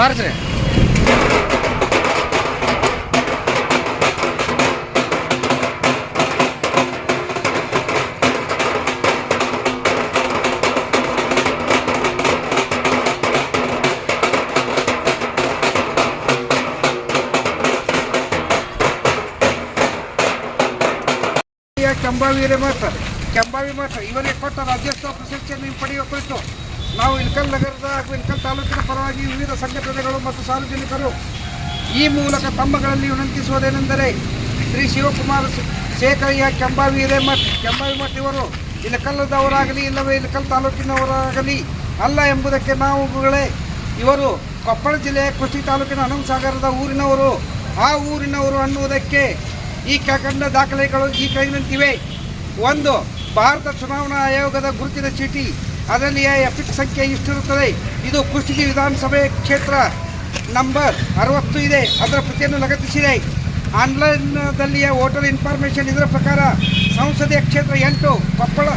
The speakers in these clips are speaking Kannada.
ಬಾರಿಸ್ರಿ. ಕೆಂಬಾವಿ ಮಠ ಇವರಿಗೆ ಕೊಟ್ಟ ರಾಜ್ಯೋತ್ಸವ ಪ್ರಶಸ್ತಿಯನ್ನು ಪಡೆಯುವ ಕುರಿತು ನಾವು ಇಳಕಲ್ ನಗರದ ಹಾಗೂ ಇಳಕಲ್ ತಾಲೂಕಿನ ಪರವಾಗಿ ವಿವಿಧ ಸಂಘಟನೆಗಳು ಮತ್ತು ಸಾರ್ವಜನಿಕರು ಈ ಮೂಲಕ ತಮ್ಮಗಳಲ್ಲಿ ವಿನಂತಿಸುವುದೇನೆಂದರೆ ಶ್ರೀ ಶಿವಕುಮಾರ ಶೇಖರಯ್ಯ ಕೆಂಬಾವಿ ಮಠ ಇವರು ಇಳಕಲ್ಲದವರಾಗಲಿ ಇಲ್ಲವೇ ಇಳಕಲ್ ತಾಲೂಕಿನವರಾಗಲಿ ಅಲ್ಲ ಎಂಬುದಕ್ಕೆ ನಾವುಗಳೇ. ಇವರು ಕೊಪ್ಪಳ ಜಿಲ್ಲೆಯ ಕುಷ್ಟಗಿ ತಾಲೂಕಿನ ಹನುಮಸಾಗರದ ಊರಿನವರು. ಆ ಊರಿನವರು ಅನ್ನುವುದಕ್ಕೆ ಈ ಕೆಳಕಂಡ ದಾಖಲೆಗಳು ಈ ಕೆಳಗಿನಂತಿವೆ. 1. ಭಾರತ ಚುನಾವಣಾ ಆಯೋಗದ ಗುರುತಿನ ಚೀಟಿ, ಅದರಲ್ಲಿ ಎಪಿಕ್ ಸಂಖ್ಯೆ ಇಷ್ಟಿರುತ್ತದೆ. ಇದು ಕುಷ್ಟಗಿ ವಿಧಾನಸಭೆ ಕ್ಷೇತ್ರ ನಂಬರ್ 60 ಇದೆ. ಅದರ ಪ್ರತಿಯನ್ನು ಲಗತ್ತಿಸಿದೆ. ಆನ್ಲೈನ್ನಲ್ಲಿಯ ವೋಟರ್ ಇನ್ಫಾರ್ಮೇಷನ್ ಇದರ ಪ್ರಕಾರ ಸಂಸದೀಯ ಕ್ಷೇತ್ರ 8 ಕೊಪ್ಪಳ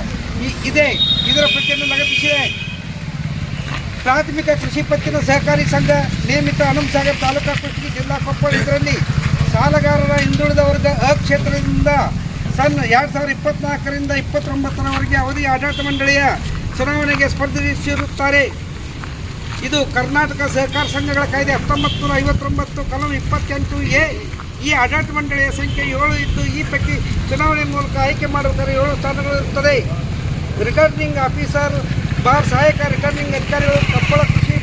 ಇದೆ. ಇದರ ಪ್ರತಿಯನ್ನು ಲಗತ್ತಿಸಿದೆ. ಪ್ರಾಥಮಿಕ ಕೃಷಿ ಪತ್ತಿನ ಸಹಕಾರಿ ಸಂಘ ನೇಮಿತ ಹನುಮಸಾಗರ ತಾಲೂಕಾ ಕುಷ್ಟಗಿ ಜಿಲ್ಲಾ ಕೊಪ್ಪಳ. ಇದರಲ್ಲಿ ಸಾಲಗಾರರ ಹಿಂದುಳಿದ ವರ್ಗ ಕ್ಷೇತ್ರದಿಂದ 2024ರಿಂದ 2029ರವರೆಗೆ ಅವಧಿ ಆಡಳಿತ ಮಂಡಳಿಯ ಚುನಾವಣೆಗೆ ಸ್ಪರ್ಧಿಸಿರುತ್ತಾರೆ. ಇದು ಕರ್ನಾಟಕ ಸಹಕಾರ ಸಂಘಗಳ ಕಾಯ್ದೆ 1959 ಕಲಂ 28A. ಈ ಆಡಳಿತ ಮಂಡಳಿಯ ಸಂಖ್ಯೆ 7 ಇದ್ದು ಈ ಪೈಕಿ ಚುನಾವಣೆ ಮೂಲಕ ಆಯ್ಕೆ ಮಾಡುವುದರ 7 ಸ್ಥಾನಗಳಿರುತ್ತದೆ. ರಿಟರ್ನಿಂಗ್ ಆಫೀಸರ್ ಸಹಾಯಕ ರಿಟರ್ನಿಂಗ್ ಅಧಿಕಾರಿಗಳು ಕೊಪ್ಪಳ ಕೃಷಿ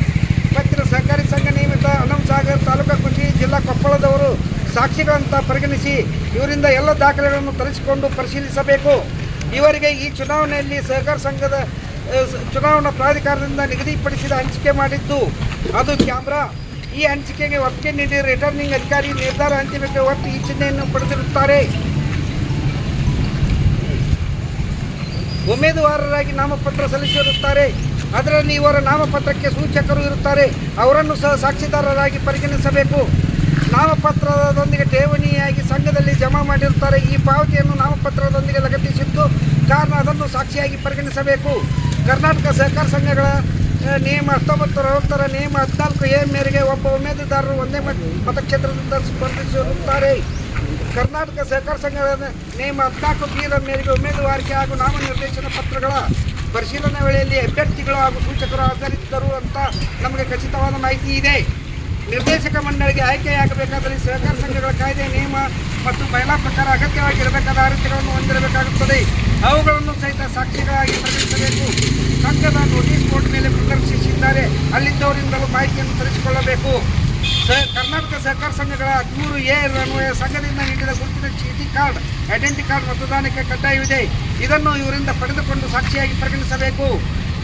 ಪತ್ತಿನ ಸಹಕಾರಿ ಸಂಘ ನೇಮಿತ ಹನುಮಸಾಗರ ತಾಲೂಕಾ ಕುಷ್ಟಗಿ ಜಿಲ್ಲಾ ಕೊಪ್ಪಳದವರು ಸಾಕ್ಷಿಗಳಂತ ಪರಿಗಣಿಸಿ ಇವರಿಂದ ಎಲ್ಲ ದಾಖಲೆಗಳನ್ನು ತರಿಸಿಕೊಂಡು ಪರಿಶೀಲಿಸಬೇಕು. ಇವರಿಗೆ ಈ ಚುನಾವಣೆಯಲ್ಲಿ ಸಹಕಾರ ಸಂಘದ ಚುನಾವಣಾ ಪ್ರಾಧಿಕಾರದಿಂದ ನಿಗದಿಪಡಿಸಿದ ಹಂಚಿಕೆ ಮಾಡಿದ್ದು ಅದು ಕ್ಯಾಮ್ರಾ. ಈ ಹಂಚಿಕೆಗೆ ಒಪ್ಪಿಗೆ ನೀಡಿ ರಿಟರ್ನಿಂಗ್ ಅಧಿಕಾರಿ ನಿರ್ಧಾರ ಹಂಚಿಕೆ ಒಟ್ಟು ಈ ಚಿಹ್ನೆಯನ್ನು ಪಡೆದಿರುತ್ತಾರೆ. ಉಮೇದುವಾರರಾಗಿ ನಾಮಪತ್ರ ಸಲ್ಲಿಸಿರುತ್ತಾರೆ. ಅದರಲ್ಲಿ ಇವರ ನಾಮಪತ್ರಕ್ಕೆ ಸೂಚಕರು ಇರುತ್ತಾರೆ. ಅವರನ್ನು ಸಹ ಸಾಕ್ಷಿದಾರರಾಗಿ ಪರಿಗಣಿಸಬೇಕು. ನಾಮಪತ್ರದೊಂದಿಗೆ ಠೇವಣಿಯಾಗಿ ಸಂಘದಲ್ಲಿ ಜಮಾ ಮಾಡಿರುತ್ತಾರೆ. ಈ ಪಾವತಿಯನ್ನು ನಾಮಪತ್ರದೊಂದಿಗೆ ಲಗತ್ತಿಸಿದ್ದು ಕಾರಣ ಅದನ್ನು ಸಾಕ್ಷಿಯಾಗಿ ಪರಿಗಣಿಸಬೇಕು. ಕರ್ನಾಟಕ ಸಹಕಾರ ಸಂಘಗಳ ನಿಯಮ 1960ರ ನಿಯಮ 14A ಮೇರೆಗೆ ಒಬ್ಬ ಉಮೇದುದಾರರು ಒಂದೇ ಮತಕ್ಷೇತ್ರದಿಂದ ಸ್ಪರ್ಧಿಸಿರುತ್ತಾರೆ. ಕರ್ನಾಟಕ ಸಹಕಾರ ಸಂಘಗಳ ನಿಯಮ 14B ಮೇರೆಗೆ ಉಮೇದುವಾರಿಕೆ ಹಾಗೂ ನಾಮನಿರ್ದೇಶನ ಪತ್ರಗಳ ಪರಿಶೀಲನೆ ವೇಳೆಯಲ್ಲಿ ಅಭ್ಯರ್ಥಿಗಳು ಹಾಗೂ ಸೂಚಕರು ಹಾಜರಿದ್ದರು ಅಂತ ನಮಗೆ ಖಚಿತವಾದ ಮಾಹಿತಿ ಇದೆ. ನಿರ್ದೇಶಕ ಮಂಡಳಿಗೆ ಆಯ್ಕೆಯಾಗಬೇಕಾದರೆ ಸಹಕಾರ ಸಂಘಗಳ ಕಾಯ್ದೆ ನಿಯಮ ಮತ್ತು ಮಹಿಳಾ ಪ್ರಕಾರ ಅಗತ್ಯವಾಗಿರಬೇಕಾದ ಅರ್ಹತೆಗಳನ್ನು ಹೊಂದಿರಬೇಕಾಗುತ್ತದೆ. ಅವುಗಳನ್ನು ಸಹಿತ ಸಾಕ್ಷಿಗಳಾಗಿ ಪರಿಗಣಿಸಬೇಕು. ಸಂಘದ ನೋಟಿಸ್ ಬೋರ್ಡ್ ಮೇಲೆ ಪ್ರದರ್ಶಿಸಿದ್ದಾರೆ. ಅಲ್ಲಿದ್ದವರಿಂದಲೂ ಮಾಹಿತಿಯನ್ನು ತರಿಸಿಕೊಳ್ಳಬೇಕು. ಕರ್ನಾಟಕ ಸಹಕಾರ ಸಂಘಗಳ 13A ಅನ್ವಯ ಸಂಘದಿಂದ ನೀಡಿದ ಗುರುತಿನ ಚೀಟಿ ಕಾರ್ಡ್ ಐಡೆಂಟಿ ಕಾರ್ಡ್ ಮತದಾನಕ್ಕೆ ಕಡ್ಡಾಯವಿದೆ. ಇದನ್ನು ಇವರಿಂದ ಪಡೆದುಕೊಂಡು ಸಾಕ್ಷಿಯಾಗಿ ಪರಿಗಣಿಸಬೇಕು.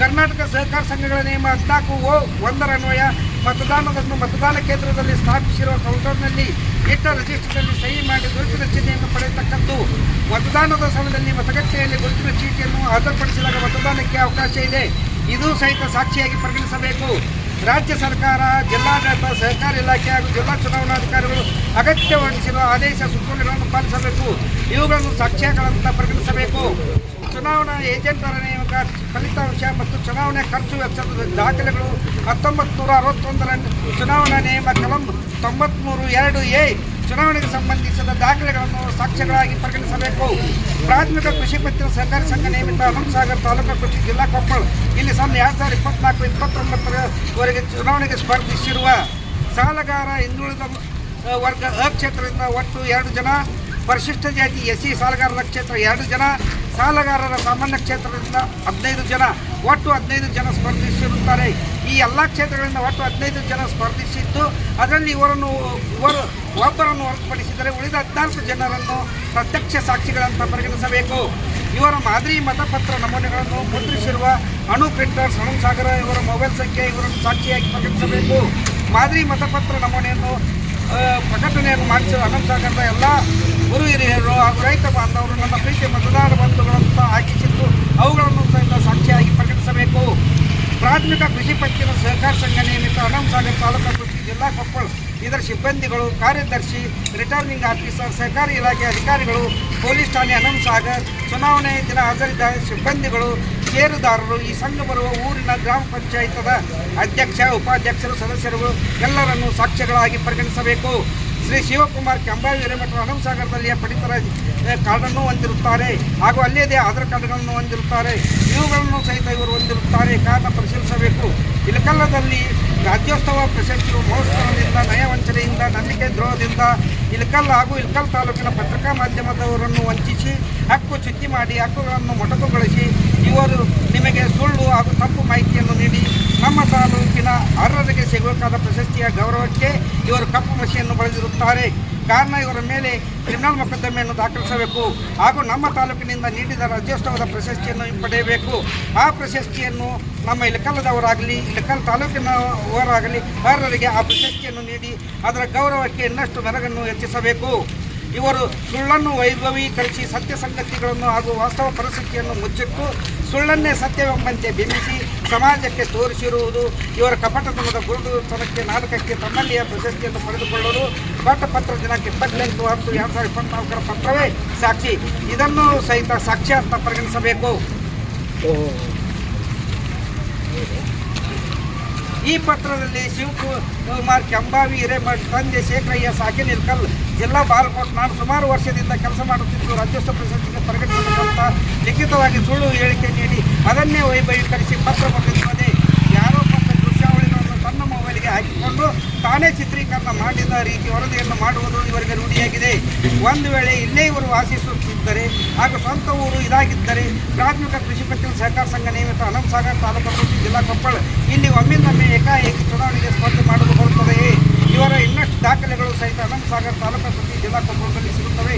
ಕರ್ನಾಟಕ ಸಹಕಾರ ಸಂಘಗಳ ನಿಯಮ 14O1 ಅನ್ವಯ ಮತದಾನವನ್ನು ಮತದಾನ ಕೇಂದ್ರದಲ್ಲಿ ಸ್ಥಾಪಿಸಿರುವ ಕೌಂಟರ್ನಲ್ಲಿ ಇಟ್ಟ ರಿಜಿಸ್ಟರ್ನಲ್ಲಿ ಸಹಿ ಮಾಡಿ ಗುರುತಿನ ಚೀಟಿಯನ್ನು ಪಡೆಯತಕ್ಕದ್ದು. ಮತದಾನದ ಸಮಯದಲ್ಲಿ ಮತಗಟ್ಟೆಯಲ್ಲಿ ಗುರುತಿನ ಚೀಟಿಯನ್ನು ಹಾಜರುಪಡಿಸಿದಾಗ ಮತದಾನಕ್ಕೆ ಅವಕಾಶ ಇದೆ. ಇದು ಸಹಿತ ಸಾಕ್ಷಿಯಾಗಿ ಪರಿಗಣಿಸಬೇಕು. ರಾಜ್ಯ ಸರ್ಕಾರ, ಜಿಲ್ಲಾಡಳಿತ, ಸಹಕಾರ ಇಲಾಖೆ ಹಾಗೂ ಜಿಲ್ಲಾ ಚುನಾವಣಾಧಿಕಾರಿಗಳು ಅಗತ್ಯವಾಗಿಸಿರುವ ಆದೇಶ ಸುತ್ತೋಲೆಗಳನ್ನು ಪಾಲಿಸಬೇಕು. ಇವುಗಳನ್ನು ಸಾಕ್ಷ್ಯಗಳಂತ ಪರಿಗಣಿಸಬೇಕು. ಚುನಾವಣಾ ಏಜೆಂಟರ ನೇಮಕ, ಫಲಿತಾಂಶ ಮತ್ತು ಚುನಾವಣೆ ಖರ್ಚು ವೆಚ್ಚದ ದಾಖಲೆಗಳು 1961ರ ಚುನಾವಣಾ ನಿಯಮ ಕಲಂ 93(2)A ಚುನಾವಣೆಗೆ ಸಂಬಂಧಿಸಿದ ದಾಖಲೆಗಳನ್ನು ಸಾಕ್ಷ್ಯಗಳಾಗಿ ಪರಿಗಣಿಸಬೇಕು. ಪ್ರಾಥಮಿಕ ಕೃಷಿ ಪತ್ತಿನ ಸಹಕಾರಿ ಸಂಘ ನೇಮಿತ ಹನುಮಸಾಗರ ತಾಲೂಕಾ ಕುಷ್ಟಗಿ ಜಿಲ್ಲಾ ಕೊಪ್ಪಳ. ಇಲ್ಲಿ 2024-2029ರವರೆಗೆ ಚುನಾವಣೆಗೆ ಸ್ಪರ್ಧಿಸಿರುವ ಸಾಲಗಾರ ಹಿಂದುಳಿದ ವರ್ಗ ಕ್ಷೇತ್ರದಿಂದ ಒಟ್ಟು 2 ಜನ, ಪರಿಶಿಷ್ಟ ಜಾತಿ SC ಸಾಲಗಾರರ ಕ್ಷೇತ್ರ 2 ಜನ, ಸಾಲಗಾರರ ಸಾಮಾನ್ಯ ಕ್ಷೇತ್ರದಿಂದ 15 ಜನ, ಒಟ್ಟು 15 ಜನ ಸ್ಪರ್ಧಿಸಿರುತ್ತಾರೆ. ಈ ಎಲ್ಲ ಕ್ಷೇತ್ರಗಳಿಂದ ಒಟ್ಟು 15 ಜನ ಸ್ಪರ್ಧಿಸಿದ್ದು ಅದರಲ್ಲಿ ಒಬ್ಬರನ್ನು ಹೊರತುಪಡಿಸಿದರೆ ಉಳಿದ 14 ಜನರನ್ನು ಪ್ರತ್ಯಕ್ಷ ಸಾಕ್ಷಿಗಳಂತ ಪರಿಗಣಿಸಬೇಕು. ಇವರ ಮಾದರಿ ಮತಪತ್ರ ನಮೂನೆಗಳನ್ನು ಮುದ್ರಿಸಿರುವ ಅಣು ಪ್ರಿಂಟರ್ಸ್ ಹನುಮಸಾಗರ ಇವರ ಮೊಬೈಲ್ ಸಂಖ್ಯೆ ಇವರನ್ನು ಸಾಕ್ಷಿಯಾಗಿ ಪರಿಗಣಿಸಬೇಕು. ಮಾದರಿ ಮತಪತ್ರ ನಮೂನೆಯನ್ನು ಪ್ರಕಟಣೆಯನ್ನು ಮಾಡಿಸಿರುವ ಹನುಮಸಾಗರದ ಎಲ್ಲ ಗುರು ಹಿರಿಯರು ಹಾಗೂ ರೈತ ಬಾಂಧವರು ನನ್ನ ಪ್ರೀತಿ ಮತದಾರ ಬಂಧುಗಳಂತ ಆಕಿಸಿದ್ದು ಅವುಗಳನ್ನು ಸಹಿತ ಸಾಕ್ಷಿಯಾಗಿ ಪರಿಗಣಿಸಬೇಕು. ಪ್ರಾಥಮಿಕ ಕೃಷಿ ಪತ್ತಿನ ಸಹಕಾರ ಸಂಘ ನೇಮಿತ ಹನುಮಸಾಗರ ತಾಲೂಕಾ ಕುಷ್ಟಗಿ ಜಿಲ್ಲಾ ಕೊಪ್ಪಳ. ಇದರ ಸಿಬ್ಬಂದಿಗಳು, ಕಾರ್ಯದರ್ಶಿ, ರಿಟರ್ನಿಂಗ್ ಆಫೀಸರ್, ಸಹಕಾರಿ ಇಲಾಖೆ ಅಧಿಕಾರಿಗಳು, ಪೊಲೀಸ್ ಠಾಣೆ ಹನುಮಸಾಗರ್, ಚುನಾವಣೆ ದಿನ ಹಾಜರಿದ್ದ ಸಿಬ್ಬಂದಿಗಳು, ಷೇರುದಾರರು, ಈ ಸಂಘ ಬರುವ ಊರಿನ ಗ್ರಾಮ ಪಂಚಾಯತದ ಅಧ್ಯಕ್ಷ, ಉಪಾಧ್ಯಕ್ಷರು, ಸದಸ್ಯರು ಎಲ್ಲರನ್ನು ಸಾಕ್ಷ್ಯಗಳಾಗಿ ಪರಿಗಣಿಸಬೇಕು. ಶ್ರೀ ಶಿವಕುಮಾರ್ ಕೆಂಬಾವಿ ಹಿರೇಮಠ ಹನುಮಸಾಗರದಲ್ಲಿಯ ಪಡಿತರ ಕಾರ್ಡನ್ನು ಹೊಂದಿರುತ್ತಾರೆ ಹಾಗೂ ಅಲ್ಲಿಯದೇ ಆಧಾರ್ ಕಾರ್ಡ್ಗಳನ್ನು ಹೊಂದಿರುತ್ತಾರೆ. ಇವುಗಳನ್ನು ಸಹಿತ ಇವರು ಹೊಂದಿರುತ್ತಾರೆ. ಕಾರಣ ಪರಿಶೀಲಿಸಬೇಕು. ಇಲಕಲ್ಲದಲ್ಲಿ ರಾಜ್ಯೋತ್ಸವ ಪ್ರಶಸ್ತಿಯು ಮಹೋತ್ಸವದಿಂದ, ನಯವಂಚನೆಯಿಂದ, ನಂಬಿಕೆ ದ್ರೋಹದಿಂದ ಇಲಕಲ್ ಹಾಗೂ ಇಲಕಲ್ ತಾಲೂಕಿನ ಪತ್ರಿಕಾ ಮಾಧ್ಯಮದವರನ್ನು ವಂಚಿಸಿ ಹಕ್ಕು ಚ್ಯುತಿ ಮಾಡಿ ಹಕ್ಕುಗಳನ್ನು ಮೊಟಕುಗೊಳಿಸಿ ಇವರು ನಿಮಗೆ ಸುಳ್ಳು ಹಾಗೂ ತಪ್ಪು ಮಾಹಿತಿಯನ್ನು ನೀಡಿ ನಮ್ಮ ತಾಲೂಕಿನ ಅರ್ಹರಿಗೆ ಸಿಗಬೇಕಾದ ಪ್ರಶಸ್ತಿಯ ಗೌರವಕ್ಕೆ ಇವರು ಕಪ್ಪು ಮಸಿಯನ್ನು ಬಳಸಿರುತ್ತಾರೆ. ಕಾರಣ ಇವರ ಮೇಲೆ ಕ್ರಿಮಿನಲ್ ಮೊಕದ್ದಮೆಯನ್ನು ದಾಖಲಿಸಬೇಕು ಹಾಗೂ ನಮ್ಮ ತಾಲೂಕಿನಿಂದ ನೀಡಿದ ರಾಜ್ಯೋತ್ಸವದ ಪ್ರಶಸ್ತಿಯನ್ನು ಹಿಂಪಡೆಯಬೇಕು. ಆ ಪ್ರಶಸ್ತಿಯನ್ನು ನಮ್ಮ ಇಲಕಲ್ಲದವರಾಗಲಿ ಇಲಕಲ್ ತಾಲೂಕಿನವರಾಗಲಿ ಅರ್ಹರಿಗೆ ಆ ಪ್ರಶಸ್ತಿಯನ್ನು ನೀಡಿ ಅದರ ಗೌರವಕ್ಕೆ ಇನ್ನಷ್ಟು ಮೆರಗನ್ನು ಹೆಚ್ಚಿಸಬೇಕು. ಇವರು ಸುಳ್ಳನ್ನು ವೈಭವೀಕರಿಸಿ ಸತ್ಯ ಸಂಗತಿಗಳನ್ನು ಹಾಗೂ ವಾಸ್ತವ ಪರಿಸ್ಥಿತಿಯನ್ನು ಮುಚ್ಚಿಟ್ಟು ಸುಳ್ಳನ್ನೇ ಸತ್ಯವೆಂಬಂತೆ ಬಿಂಬಿಸಿ ಸಮಾಜಕ್ಕೆ ತೋರಿಸಿರುವುದು ಇವರ ಕಪಟತನದ ಗುರುತನಕ್ಕೆ ನಾಟಕಕ್ಕೆ ತಮ್ಮಲ್ಲಿಯ ಪ್ರಶಸ್ತಿಯನ್ನು ಪಡೆದುಕೊಳ್ಳಲು ಪತ್ರ ದಿನಾಂಕ 28/10/2024 ಪತ್ರವೇ ಸಾಕ್ಷಿ. ಇದನ್ನು ಸಹಿತ ಸಾಕ್ಷ್ಯ ಅಂತ ಪರಿಗಣಿಸಬೇಕು. ಈ ಪತ್ರದಲ್ಲಿ ಶಿವಕುಮಾರ್ ಕೆಂಬಾವಿ ಹಿರೇಮಠ ತಂದೆ ಶೇಖರಯ್ಯ ಸಾಕಿನ್ ಇಲಕಲ್ ಜಿಲ್ಲಾ ಬಾಗಲಕೋಟೆ ನಾನು ಸುಮಾರು ವರ್ಷದಿಂದ ಕೆಲಸ ಮಾಡುತ್ತಿದ್ದು ರಾಜ್ಯೋತ್ಸವ ಪ್ರಶಸ್ತಿಗೆ ಪರಿಗಣಿಸಬೇಕಂತ ಲಿಖಿತವಾಗಿ ಸುಳ್ಳು ಹೇಳಿಕೆ ನೀಡಿ ಅದನ್ನೇ ವೈಭವೀಕರಿಸಿ ಪತ್ರ ಬರೆದಿರುತ್ತದೆ. ಯಾರೋ ಪತ್ರ ದೃಶ್ಯಾವಳಿಗಳನ್ನು ತನ್ನ ಮೊಬೈಲ್ಗೆ ಹಾಕಿಕೊಂಡು ತಾನೇ ಚಿತ್ರೀಕರಣ ಮಾಡಿದ ರೀತಿ ವರದಿಯನ್ನು ಮಾಡುವುದು ಇವರಿಗೆ ರೂಢಿಯಾಗಿದೆ. ಒಂದು ವೇಳೆ ಇಲ್ಲೇ ಇವರು ವಾಸಿಸುತ್ತಿದ್ದರೆ ಹಾಗೂ ಸ್ವಂತ ಊರು ಇದಾಗಿದ್ದರೆ ಪ್ರಾಥಮಿಕ ಕೃಷಿ ಪತ್ತಿನ ಸಹಕಾರ ಸಂಘ ನಿಯಮಿತ ಹನುಮಸಾಗರ ತಾಲೂಕು ಜಿಲ್ಲಾ ಕೊಪ್ಪಳ ಇಲ್ಲಿ ಒಮ್ಮಿಂದೊಮ್ಮೆ ಏಕಾಏಕಿ ಚುನಾವಣೆಗೆ ಸ್ಪರ್ಧೆ ಮಾಡಲು ಬರುತ್ತದೆಯೇ? ಇವರ ಇನ್ನಷ್ಟು ದಾಖಲೆಗಳು ಸಹಿತ ಹನುಮಸಾಗರ ತಾಲೂಕು ಪ್ರತಿ ಜಿಲ್ಲಾ ಕೊಪ್ಪಳದಲ್ಲಿ ಸಿಗುತ್ತವೆ.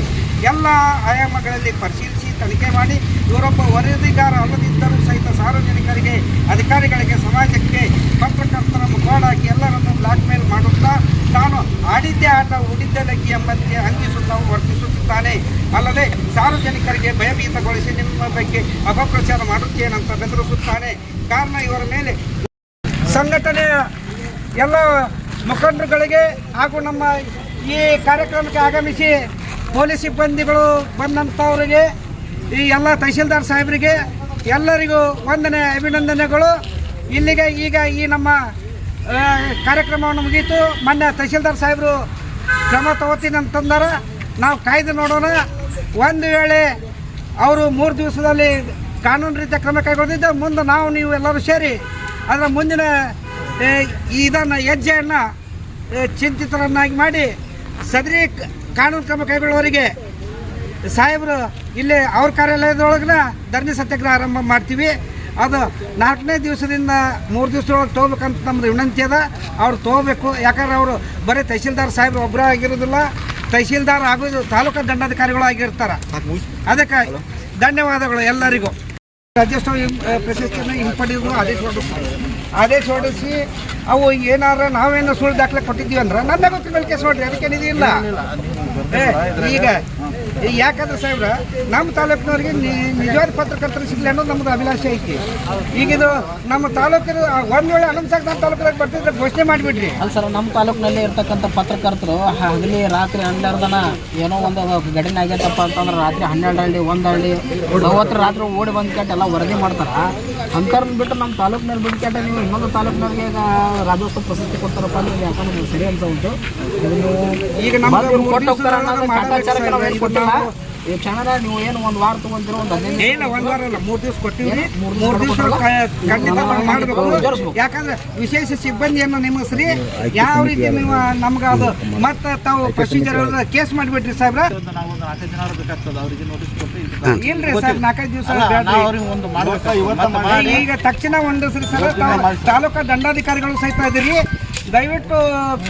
ಎಲ್ಲ ಆಯಾಮಗಳಲ್ಲಿ ಪರಿಶೀಲಿಸಿ ತನಿಖೆ ಮಾಡಿ ಇವರೊಬ್ಬ ವರದಿಗಾರ ಅಲ್ಲದಿದ್ದರೂ ಸಹಿತ ಸಾರ್ವಜನಿಕರಿಗೆ, ಅಧಿಕಾರಿಗಳಿಗೆ, ಸಮಾಜಕ್ಕೆ ಪತ್ರಕರ್ತರ ಮುಖವಾಡ ಹಾಕಿ ಎಲ್ಲರನ್ನು ಬ್ಲಾಕ್ ಮೇಲ್ ಮಾಡುತ್ತಾ ತಾನು ಆಡಿದ್ದೇ ಆಟ ಉಡಿದ್ದೇ ಲಗ್ಗಿ ಎಂಬಂತೆ ಅಂಜಿಸುತ್ತಾ ವರ್ತಿಸುತ್ತಿದ್ದಾನೆ. ಅಲ್ಲದೆ ಸಾರ್ವಜನಿಕರಿಗೆ ಭಯಭೀತಗೊಳಿಸಿ ನಿಮ್ಮ ಬಗ್ಗೆ ಅಪಪ್ರಚಾರ ಮಾಡುತ್ತೇನಂತ ಬೆದರಿಸುತ್ತಾನೆ. ಕಾರಣ ಇವರ ಮೇಲೆ ಸಂಘಟನೆಯ ಎಲ್ಲ ಮುಖಂಡರುಗಳಿಗೆ ಹಾಗೂ ನಮ್ಮ ಈ ಕಾರ್ಯಕ್ರಮಕ್ಕೆ ಆಗಮಿಸಿ ಪೊಲೀಸ್ ಸಿಬ್ಬಂದಿಗಳು ಬಂದಂಥವರಿಗೆ, ಈ ಎಲ್ಲ ತಹಶೀಲ್ದಾರ್ ಸಾಹೇಬರಿಗೆ ಎಲ್ಲರಿಗೂ ವಂದನೆ, ಅಭಿನಂದನೆಗಳು. ಇಲ್ಲಿಗೆ ಈಗ ಈ ನಮ್ಮ ಕಾರ್ಯಕ್ರಮವನ್ನು ಮುಗೀತು. ಮೊನ್ನೆ ತಹಶೀಲ್ದಾರ್ ಸಾಹೇಬರು ಕ್ರಮ ತಗೋತೀನಿ ಅಂತಂದಾರ. ನಾವು ಕಾಯ್ದು ನೋಡೋಣ. ಒಂದು ವೇಳೆ ಅವರು 3 ದಿವಸದಲ್ಲಿ ಕಾನೂನು ರೀತಿಯ ಕ್ರಮ ಕೈಗೊಳ್ಳಿದ್ದ ಮುಂದೆ ನಾವು ನೀವು ಎಲ್ಲರೂ ಸೇರಿ ಅದರ ಮುಂದಿನ ಇದನ್ನು ಹೆಜ್ಜೆಯನ್ನು ಚಿಂತಿತರನ್ನಾಗಿ ಮಾಡಿ ಸದರಿ ಕಾನೂನು ಕ್ರಮ ಕೈಗೊಳ್ಳುವವರಿಗೆ ಸಾಹೇಬರು ಇಲ್ಲಿ ಅವ್ರ ಕಾರ್ಯಾಲಯದೊಳಗಿನ ಧರಣಿ ಸತ್ಯಾಗ್ರಹ ಆರಂಭ ಮಾಡ್ತೀವಿ. ಅದು 4ನೇ ದಿವಸದಿಂದ 3 ದಿವಸದೊಳಗೆ ತೊಗೋಬೇಕಂತ ನಮ್ಮದು ವಿನಂತಿ ಅದ. ಅವ್ರು ತೊಗೋಬೇಕು. ಯಾಕಂದ್ರೆ ಅವರು ಬರೀ ತಹಶೀಲ್ದಾರ್ ಸಾಹೇಬರು ಒಬ್ಬರು ಆಗಿರೋದಿಲ್ಲ, ತಹಶೀಲ್ದಾರ್ ಆಗೋದು ತಾಲೂಕಾ ದಂಡಾಧಿಕಾರಿಗಳು ಆಗಿರ್ತಾರೆ. ಅದಕ್ಕೆ ಧನ್ಯವಾದಗಳು ಎಲ್ಲರಿಗೂ. ರಾಜ್ಯೋತ್ಸವ ಪ್ರಶಸ್ತಿಯನ್ನು ಹಿಂಪಡೆಯುವುದು ಆದೇಶ ಹೊರಡಿಸಿ ಅವು ಏನಾರ ನಾವೇನೋ ಸುಳ್ಳು ದಾಖಲೆ ಕೊಟ್ಟಿದ್ದೀವಿ ಅಂದ್ರೆ ನನ್ನ ಮೇಲೆ ಕ್ರಿಮಿನಲ್ ಕೇಸ್ ನೋಡ್ರಿ, ಅದಕ್ಕೇನಿದೆ ಇಲ್ಲ. ಈಗ ಯಾಕಂದ್ರೆ ಸಾಹೇಬ್ರ ನಮ್ಮ ತಾಲೂಕಿನವ್ರಿಗೆ ನಿಜವಾದ ಪತ್ರಕರ್ತರು ಸಿಗಲಿ ಅನ್ನೋದು ನಮ್ಮದು ಅಭಿಲಾಷೆ ಐತಿ. ಈಗಿದು ನಮ್ಮ ತಾಲೂಕಿನ ಒಂದು ವೇಳೆ ಹನುಮಸಾಗರ ನಮ್ಮ ತಾಲೂಕಿನಾಗ ಬರ್ತಿದ್ರೆ ಘೋಷಣೆ ಮಾಡಿಬಿಡ್ರಿ. ಅಲ್ಲ ಸರ್, ನಮ್ಮ ತಾಲೂಕಿನಲ್ಲಿ ಇರ್ತಕ್ಕಂಥ ಪತ್ರಕರ್ತರು ಹಗಲಿ ರಾತ್ರಿ 12 ಏನೋ ಒಂದು ಘಟನೆ ಆಗೈತಪ್ಪ ಅಂತಂದ್ರೆ ರಾತ್ರಿ 12 ಹಳ್ಳಿ 1 ಹಳ್ಳಿ 30 ರಾತ್ರಿ ಓಡಿ ಬಂದು ಕೆಟ್ಟ ಎಲ್ಲ ವರದಿ ಮಾಡ್ತಾರೆ. ಅಂಥವ್ರನ್ನ ಬಿಟ್ಟು ನಮ್ಮ ತಾಲೂಕಿನಲ್ಲಿ ಬಿಟ್ಟು ಕೆಟ್ಟ ನೀವು ಇನ್ನೊಂದು ತಾಲೂಕಿನವ್ರಿಗೆ ರಾಜ್ಯೋತ್ಸವ ಪ್ರಶಸ್ತಿ ಕೊಡ್ತಾರಪ್ಪ ಅಂದ್ರೆ ಯಾಕಂದ್ರೆ ಸರಿ ಅಂತ ಉಂಟು. ಈಗ ನಮ್ಮ ಈ ಕ್ಷಣ ನೀವು ಏನು 1 ವಾರ ತಗೊಂತೀರೋ ಒಂದು 15 1 ವಾರ ಅಲ್ಲ 3 ದಿವಸ ಕೊಟ್ಟಿವಿ. 3 ದಿವಸ ಖಂಡಿತ ಮಾಡಬೇಕು. ಯಾಕಂದ್ರೆ ವಿಶೇಷ ಸಿಬ್ಬಂದಿಯನ್ನು ನೇಮಿಸ್ರಿ. ಯಾವ ರೀತಿ ನೀವು ನಮ್ಗೆ ಅದು ಮತ್ತೆ ತಾವು ಪ್ರೊಸೀಜರ್ ಕೇಸ್ ಮಾಡಿಬಿಟ್ರಿ ಸಾಹೇಬ್ರ. ಇಲ್ರಿ ಸರ್, 4-5 ದಿವಸ ಈಗ ತಕ್ಷಣ ಹೊಂದಿಸ್ರಿ ಸರ್. ತಾಲೂಕಾ ದಂಡಾಧಿಕಾರಿಗಳು ಸಹಿತ ಇದ್ದೀರಿ. ದಯವಿಟ್ಟು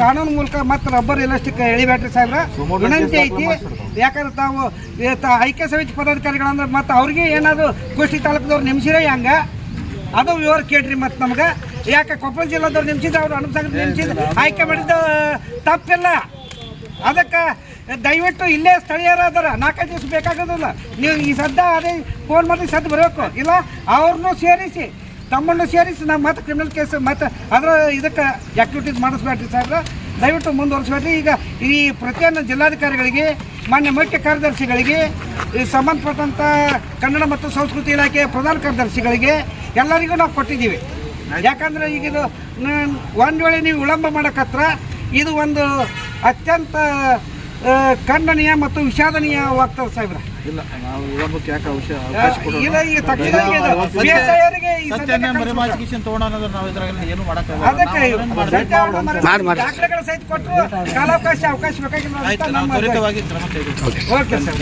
ಕಾನೂನು ಮೂಲಕ ಮತ್ತೆ ರಬ್ಬರ್ ಎಲಾಸ್ಟಿಕ್ ಎಳಿಬೇಡ್ರಿ ಸಾಹೇಬ್ರ, ವಿನಂತಿ ಐತಿ. ಯಾಕಂದ್ರೆ ತಾವು ಐಕ್ಯ ಸಮಿತಿ ಪದಾಧಿಕಾರಿಗಳಂದ್ರೆ ಮತ್ತೆ ಅವ್ರಿಗೆ ಏನಾದರೂ ಕುಷ್ಟಗಿ ತಾಲೂಕದವ್ರು ನೆಮ್ಸಿರ ಹಂಗ ಅದು ವಿವರ ಕೇಳ್ರಿ. ಮತ್ತು ನಮ್ಗೆ ಯಾಕೆ ಕೊಪ್ಪಳ ಜಿಲ್ಲಾದವ್ರು ನೆಮ್ಸಿದ್ರೆ ಅವ್ರು ಹನುಮಸಾಗರ ನೆಮ್ಸಿದ್ರೆ ಆಯ್ಕೆ ಮಾಡಿದ ತಪ್ಪಿಲ್ಲ. ಅದಕ್ಕೆ ದಯವಿಟ್ಟು ಇಲ್ಲೇ ಸ್ಥಳೀಯರಾದಾರ 4-5 ದಿವಸ ಬೇಕಾಗೋದಿಲ್ಲ. ನೀವು ಈ ಸದ್ದ ಅದೇ ಫೋನ್ ಮಾಡಿ ಸದ್ದು ಬರಬೇಕು. ಇಲ್ಲ ಅವ್ರನ್ನೂ ಸೇರಿಸಿ ತಮ್ಮನ್ನು ಸೇರಿಸಿ ನಾವು ಮತ್ತೆ ಕ್ರಿಮಿನಲ್ ಕೇಸ್ ಮತ್ತೆ ಅದರ ಇದಕ್ಕೆ ಆ್ಯಕ್ಟಿವಿಟೀಸ್ ಮಾಡಿಸ್ಬೇಡ್ರಿ ಸಾಹೇಬ್ರ. ದಯವಿಟ್ಟು ಮುಂದುವರಿಸಬೇಡಿ. ಈಗ ಈ ಪ್ರತಿಯೊಂದು ಜಿಲ್ಲಾಧಿಕಾರಿಗಳಿಗೆ, ಮಾನ್ಯ ಮುಖ್ಯ ಕಾರ್ಯದರ್ಶಿಗಳಿಗೆ, ಈ ಸಂಬಂಧಪಟ್ಟಂಥ ಕನ್ನಡ ಮತ್ತು ಸಂಸ್ಕೃತಿ ಇಲಾಖೆಯ ಪ್ರಧಾನ ಕಾರ್ಯದರ್ಶಿಗಳಿಗೆ ಎಲ್ಲರಿಗೂ ನಾವು ಕೊಟ್ಟಿದ್ದೀವಿ. ಯಾಕಂದರೆ ಈಗ ಇದು ಒಂದು ವೇಳೆ ನೀವು ವಿಳಂಬ ಮಾಡೋಕತ್ರ ಇದು ಒಂದು ಅತ್ಯಂತ ಖಂಡನೀಯ ಮತ್ತು ವಿಷಾದನೀಯವಾಗ್ತದೆ ಸಾಹೇಬ್ರ. ಇಲ್ಲ, ನಾವು ವಿಳಂಬಕ್ಕೆ ಯಾಕೆ ಇಲ್ಲ, ಈಗ ತಕ್ಷಣ ಬೇಸಾಯರಿಗೆ ಈ ದಾಖಲೆಗಳ ಸಹಿತ ಕೊಟ್ಟರು ಕಾಲಾವಕಾಶ ಬೇಕಾಗಿಲ್ಲ. Okay sir.